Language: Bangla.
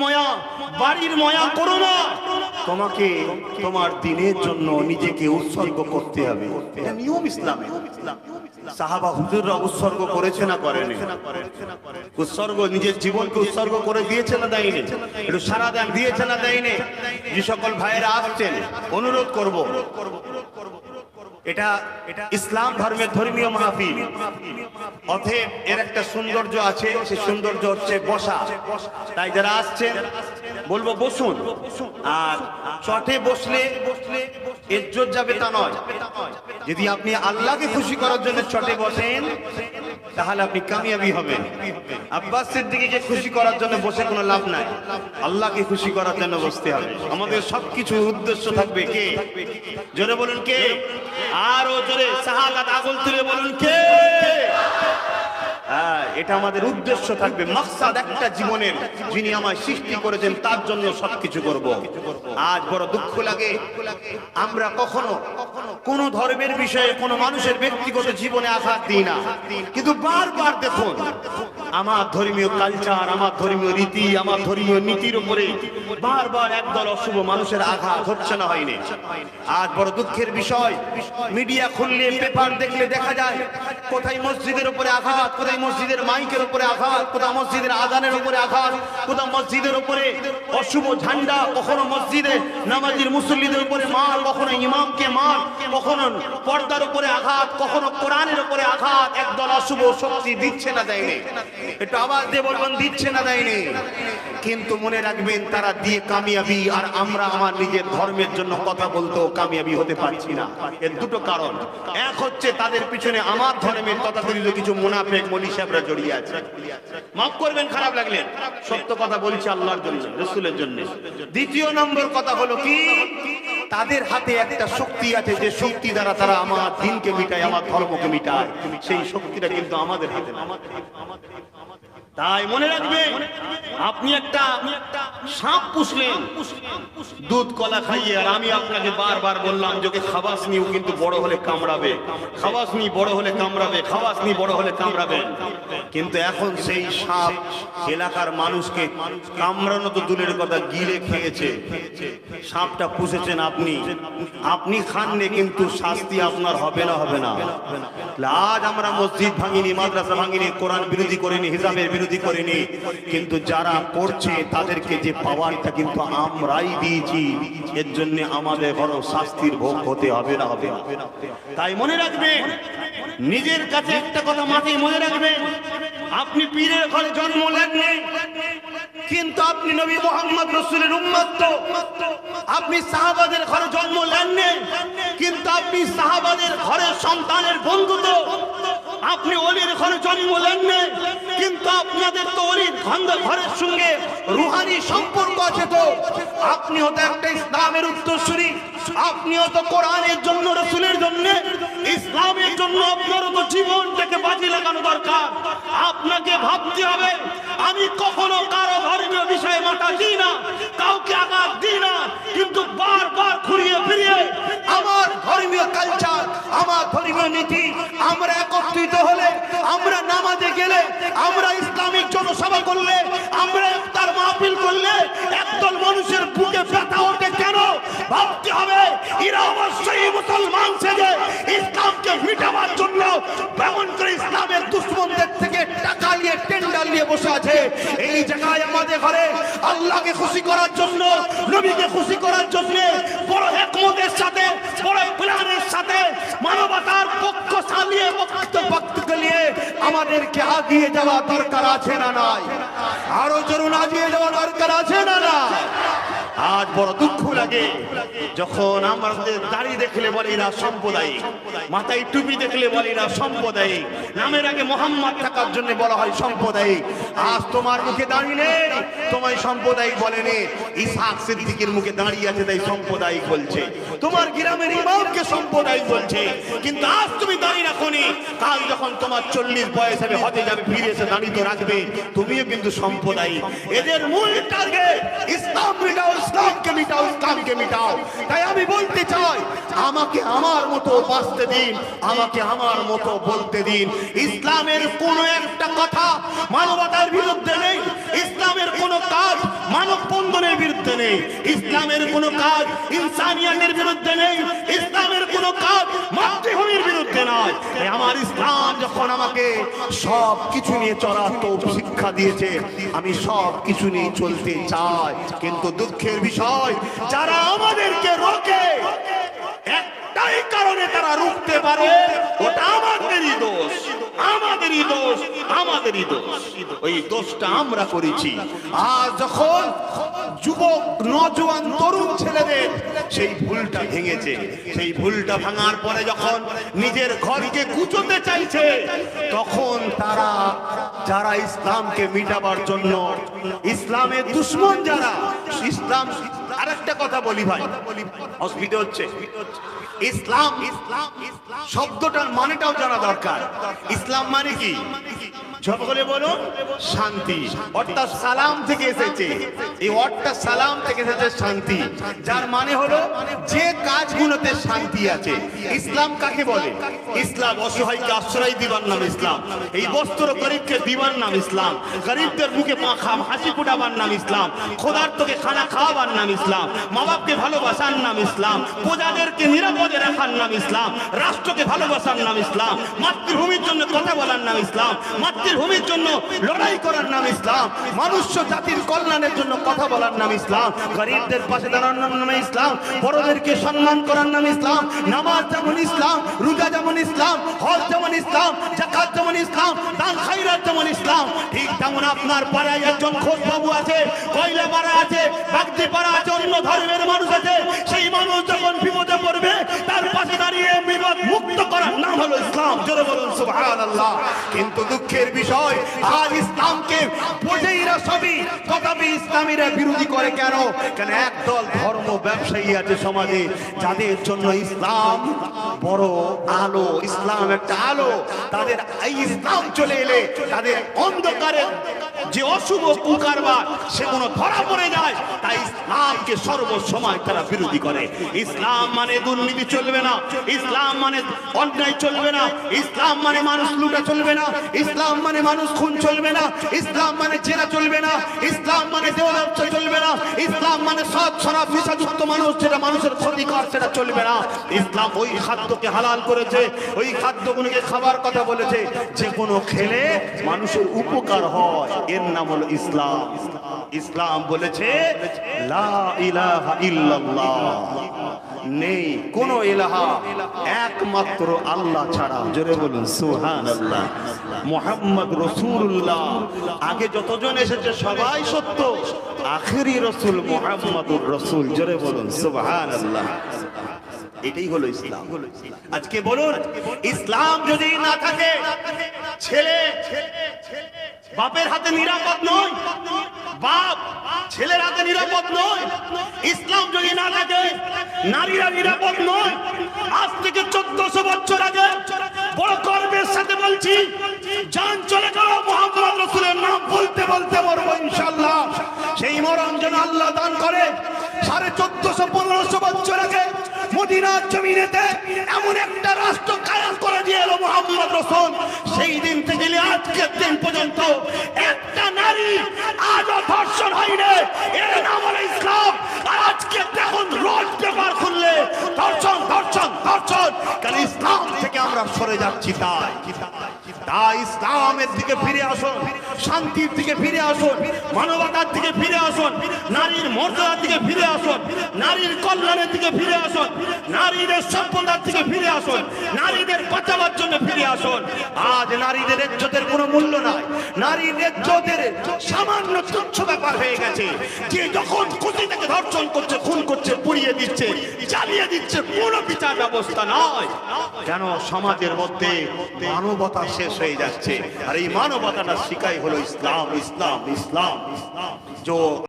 ময়া বাড়ির ময়া করো না, তোমাকে তোমার দিনের জন্য নিজেকে উৎসর্গ করতে হবে। এটা নিয়ম ইসলামে। সাহাবা হুজুররা উৎসর্গ করেছে না করেনি? উৎসর্গ নিজের জীবনকে উৎসর্গ করে দিয়েছে না দেয়নি? একটু সারা দেন, দিয়েছে না দেয়নি? যে সকল ভাইয়েরা আসছেন অনুরোধ করব, এটা ইসলাম ধর্মের ধর্মীয় মাহফিল, অতএব এর একটা সৌন্দর্য আছে, সেই সৌন্দর্য হচ্ছে বসা। তাই যারা আসছেন বলবো বসুন, আর চটে বসলে ইজ্জত যাবে তা নয়। যদি আপনি আল্লাহকে খুশি করার জন্য চটে বসেন তাহলে আপনি কামিয়াবি হবেন। আব্বাস সিদ্দিকীকে খুশি করার জন্য বসে কোনো লাভ নাই, আল্লাহকে খুশি করার জন্য বসতে হবে। আমাদের সবকিছুর উদ্দেশ্য থাকবে কে? জোরে বলুন কে? আরো জোরে শাহাদাত আগুন তুলে বলুন কে? এটা আমাদের উদ্দেশ্য থাকবে, মাকসাদ একটা জীবনের, যিনি আমায় সৃষ্টি করেছেন তার জন্য সবকিছু করব। আজ বড় দুঃখ লাগে, আমরা কখনো কোন ধর্মের বিষয়ে কোন মানুষের ব্যক্তিগত জীবনে আঘাত দিই না, কিন্তু বারবার দেখুন আমার ধর্মীয় কালচার, আমার ধর্মীয় রীতি, আমার ধর্মীয় নীতির উপরে বারবার একদল অশুভ মানুষের আঘাত হচ্ছে না হয়নি। আজ বড় দুঃখের বিষয়, মিডিয়া খুললে পেপার দেখলে দেখা যায় কোথায় মসজিদের উপরে আঘাত, কোথায় মসজিদের মাইকের উপরে আঘাত, কোথাও মসজিদের আযানের উপরে আঘাত, কোথাও মসজিদের উপরে অশুভ ঝান্ডা, কখনো মসজিদে নামাজির মুসল্লিদের উপরে মার, কখনো ইমামকে মার, কখনো পর্দার উপরে আঘাত, কখনো কোরআনের উপরে আঘাত। একদল অশুভ শক্তি দিচ্ছে না দেয়নি? একটু আওয়াজ দিয়ে বলবেন দিচ্ছে না দেয়নি? কিন্তু মনে রাখবেন তারা দিয়ে কামিয়াবি, আর আমরা আমার নিজের ধর্মের জন্য কথা বলতেও কামিয়াবি হতে পারছি না। এর দুটো কারণ, এক হচ্ছে তাদের পিছনে আমার ধর্মের তথাকথিত কিছু মুনাফিক মৌলভী সাহেবরা জড়িয়ে আছে। মাফ করবেন খারাপ লাগলে, সত্য কথা বলছি আল্লাহর জন্য, রাসূলের জন্য। দ্বিতীয় নম্বর কথা হলো কি, তাদের হাতে একটা শক্তি আছে, যে শক্তি দ্বারা তারা আমার দিনকে মিটায়, আমার ধর্মকে মিটায়। সেই শক্তিটা কিন্তু আমাদের হাতে না। তাই মনে রাখবেন, আপনি একটা সাপ পুষলেন দুধ কলা খাইয়ে, আর আমি আপনাকে বারবার বললাম যে খাবাস নিও, কিন্তু বড় হলে কামড়াবে, খাবাস নি বড় হলে কামড়াবে, খাবাস নি বড় হলে কামড়াবে। কিন্তু এখন সেই সাপ এলাকার মানুষকে কামড়ানো তো দূরের কথা, গিলে খেয়েছে। সাপটা পুষেছেন আপনি, আপনি খাননি, কিন্তু শাস্তি আপনার হবে না? হবে না? আজ আমরা মসজিদ ভাঙিনি, মাদ্রাসা ভাঙিনি, কোরআন বিরোধী করিনি, হিজাবের বিরোধী করিনি, কিন্তু যারা করছে তাদেরকে যে পাওয়ারটা কিন্তু আমরাই দিয়েছি। এর জন্য আমাদের বড় শাস্তির ভোগ হতে হবে না? হবে। তাই মনে রাখবেন, নিজের কাছে একটা কথা মাথায় মনে রাখবেন, আপনি পীরের ঘরে জন্ম নেননি, কিন্তু আপনি নবী মুহাম্মদ রাসূলের উম্মত তো। আপনি সাহাবাদের ঘরে জন্ম নেননি, কিন্তু আপনি সাহাবাদের ঘরের সন্তানের বন্ধু তো। আপনি ওলির ঘরে জন্ম নেননি, কিন্তু আপনাদের তো ওলির ঘরের সঙ্গে রুহানি সম্পর্ক আছে তো। আপনিও তো একটা ইসলামের উত্তরসূরি, আপনিও তো কোরআনের জন্য, রাসূলের জন্য, ইসলামের জন্য আপনারও তো জীবনটাকে বাজি লাগানো দরকার। আপনাকে ভাবতে হবে, আমি কখনো কারো ধর্মীয় বিষয়ে মাথা দিই না, কাউকে আঘাত দিই না, কিন্তু বারবার ঘুরিয়ে ফিরিয়ে আমার ধর্মীয় কালচার, আমার ধর্মীয় নীতি, আমরা একত্রিত হলে, আমরা নামাজে গেলে, আমরা ইসলামিক জনসভা করলে, আমরা ইফতার মাহফিল করলে একদল মানুষের বুকে ব্যথা ওঠে কেন? ভাবতে হবে, এরা অবশ্যই মুসলমান সেজে ইসলামকে মিটাবার জন্য এমন করে ইসলামের দুশমনদের থেকে টাকা নিয়ে, টেন্ডার নিয়ে বসে আছে। এই জায়গায় আমাদের ঘরে আল্লাহকে খুশি করার জন্য, নবীকে খুশি করার জন্য বড় হিকমতের সাথে, বড় প্ল্যানের সাথে, মানবতার পক্ষ চালিয়ে বক্তব্য নিয়ে আমাদেরকে আগিয়ে যাওয়া দরকার আছে না নাই? আরো জরুর আগিয়ে যাওয়া দরকার আছে না না? আজ বড় দুঃখ লাগে যখন আমাদের দাড়ি দেখলে বলে এরা সাম্প্রদায়িক, মাথায় টুপি দেখলে বলে এরা সাম্প্রদায়িক, নামের আগে মোহাম্মদ থাকার জন্য বলা হয় সাম্প্রদায়িক। আজ তোমার মুখে দাঁড়িয়ে নেই, তোমায় সাম্প্রদায়িক বলেনি, ইসহাক সিদ্দিকীর মুখে দাঁড়িয়ে আছে তাই সাম্প্রদায়িক বলছে, তোমার গ্রামের ইমামকে সাম্প্রদায়িক বলছে। কিন্তু আজ তুমি দাঁড়িয়ে রাখোনি, কাল যখন তোমার 40 বয়স হবে, হতে যাবে, ফিরে এসে দাঁড়িয়ে রাখবে, তুমিও কিন্তু সাম্প্রদায়িক। এদের মূল টার্গেট ইসলাম মিটাও, ইসলাম ইসলামকে মিটাও, ইসলামকে মিটাও। তাই আমি বলতে চাই, আমাকে আমার মতো বাঁচতে দিন, আমাকে আমার মতো বলতে দিন। ইসলামের কোনো একটা কথা মানবতার বিরুদ্ধে নেই, ইসলামের কোনো কাজ মানব বন্ধনের বিরুদ্ধে নেই, ইসলামের কোনো কাজ ইনসানিয়াতের বিরুদ্ধে নেই, ইসলামের কোনো কাজ মাতৃভূমির বিরুদ্ধে নয়। তাই আমার ইসলাম যখন আমাকে সব কিছু নিয়ে চলার তো শিক্ষা দিয়েছে, আমি সব কিছু নিয়ে চলতে চাই। কিন্তু দুঃখের বিষয়, যারা আমাদেরকে রোকে একটাই কারণে তারা রুখতে পারে, ওটা আমাদেরই দোষ, আমাদেরই দোষ, আমাদেরই দোষ। ওই দোষটা আমরা করেছি। আজ যখন যুবক নওজোয়ান তরুণ ছেলেদের সেই ভুলটা ভেঙেছে, সেই ভুলটা ভাঙার পরে যখন নিজের ঘরকে কুচোতে চাইছে, তখন তারা যারা ইসলামকে মিটাবার জন্য, ইসলামের দুশমন যারা, ইসলাম আরেকটা কথা বলি ভাই, অসুবিধা হচ্ছে। ইসলাম শব্দটার মানেটাও জানা দরকার। ইসলাম মানে কি? সকলে বলুন, শান্তি। অর্থাৎ সালাম থেকে এসেছে, এই অর্থটা সালাম থেকে এসেছে শান্তি, যার মানে হলো যে কাজগুলোতে শান্তি আছে। ইসলাম কাকে বলে? ইসলাম অসহায়কে আশ্রয় দিবার নাম ইসলাম, এই বস্ত্র গরিবকে দিবার নাম ইসলাম, গরিবদের মুখে হাসি ফুটাবার নাম ইসলাম, ক্ষুধার্তকে খানা খাওয়াবার নাম ইসলাম, মা বাপকে ভালোবাসার নাম ইসলাম, প্রজাদেরকে নিরাপদে রাখার নাম ইসলাম, রাষ্ট্রকে ভালোবাসার নাম ইসলাম, মাতৃভূমির জন্য কথা বলার নাম ইসলাম, মাতৃভূমির জন্য লড়াই করার নাম ইসলাম, মনুষ্য জাতির কল্যাণের জন্য কথা বলার নাম ইসলাম, গরিবদের পাশে দাঁড়ানোর নাম ইসলাম, বড়দেরকে সম্মান করার নাম ইসলাম। নামাজ যেমন ইসলাম, রোজা যেমন ইসলাম, হজ যেমন ইসলাম, যাকাত যেমন ইসলাম, দান খায়রাত যেমন ইসলাম, ঠিক তেমন আপনার পাড়ায় একজন খোঁজবাবু আছে, কয়লা পাড়া আছে, বাগদি পাড়া আছে, অন্য ধর্মের মানুষ আছে। সেই মানুষ যখন বিপদে পড়বে, তার পাশে দাঁড়িয়ে বিপদ মুক্ত করার নাম হলো ইসলাম। জোরে বলুন সুবহানাল্লাহ। কিন্তু দুঃখের বিষয়, আজ ইসলামকে বোঝেইরা সবই, তথাপি ইসলামীরা বিরোধী করে কেন? কেন একদল ধর্ম ব্যবসায়ী আছে সমাজে, যাদের জন্য ইসলাম বড় আলো, ইসলাম একটা আলো। তাদের এই ইসলাম চলে এলে তাদের অন্ধকারের যে অশুভ কুকারবার সেগুলো ধরা পড়ে যায়। তাই ইসলামকে সর্বসময় তারা বিরোধী করে। ইসলাম মানে দুর্নীতি চলবে না, ইসলাম মানে অন্যায় চলবে না, ইসলাম মানে মানুষ লুটা চলবে না, ইসলাম মানে মানুষ খুন চলবে না, ইসলাম মানে জেনা চলবে না, ইসলাম মানে দেহ ব্যবসা চলবে না, ইসলাম মানে সৎ শরাব নেশাযুক্ত মানুষ যেটা মানুষের ক্ষতিকর সেটা চলবে না। ইসলাম ওই খাদ্যকে হালাল করেছে, ওই খাদ্যগুলোকে খাবার কথা বলেছে যে কোনো খেলে মানুষের উপকার হয়, এর নাম হলো ইসলাম। ইসলাম বলেছে লা ইলাহা ইল্লাল্লাহ, নেই কোন ইলাহা একমাত্র আল্লাহ ছাড়া। জোরে বলুন সুবহানাল্লাহ। মুহাম্মদ রাসূলুল্লাহ, আগে যতজন এসেছে সবাই সত্য, আখেরি রাসূল মুহাম্মদুর রাসূল। জোরে বলুন সুবহানাল্লাহ। এটাই হলো ইসলাম। আজকে বলুন, ইসলাম যদি না থাকে, ছেলে বাপের হাতে নিরাপদ নয়, বাপ ছেলের হাতে নিরাপদ নয়। ইসলাম যদি না থাকে, নারীরা নিরাপদ নয়। আজ থেকে 1400 বছর আগে বড় গর্বের সাথে বলছি, জান চলে গেল, মুহাম্মদ রাসূলের নাম বলতে বলতে মরবো ইনশাআল্লাহ। সেই মরণ যেন আল্লাহ দান করে। 1450-1500 বছর আগে মদিনার জমিনেতে এমন একটা রাষ্ট্র কায়েম করে দিয়ে এলো মুহাম্মদ রাসূল। সেই দিন থেকে আজকের দিন পর্যন্ত একটা নারী আজও ধর্ষণ হয়নি, এর নাম হলো ইসলাম। আর আজকে দেখুন রোজ পেপার খুললে ধর্ষণ ধর্ষণ ধর্ষণ। কারণ ইসলাম থেকে আমরা সরে যাচ্ছি। তাই ইসলামের দিকে ফিরে আসুন, শান্তির দিকে ফিরে আসুন, মানবতার দিকে ফিরে আসুন, নারীর মর্যাদার দিকে ফিরে আসুন, নারীর কল্যাণের দিকে ফিরে আসুন, নারীদের সভ্যতার দিকে ফিরে আসুন, নারীদের বাঁচাবার জন্য ফিরে আসুন। আজ নারীদের ইজ্জতের কোনো মূল্য নাই, নারীর ইজ্জতের সামান্য তুচ্ছ ব্যাপার হয়ে গেছে। যে যখন খুশি থেকে ধর্ষণ করছে, খুন করছে, পুড়িয়ে দিচ্ছে, জ্বালিয়ে দিচ্ছে, কোনো বিচার ব্যবস্থা নয়। কেন? সমাজের মধ্যে মানবতা শেষ হয়ে যাচ্ছে। আর এই মানবতাটা শিখাই হলো ইসলাম। ইসলাম ইসলাম जो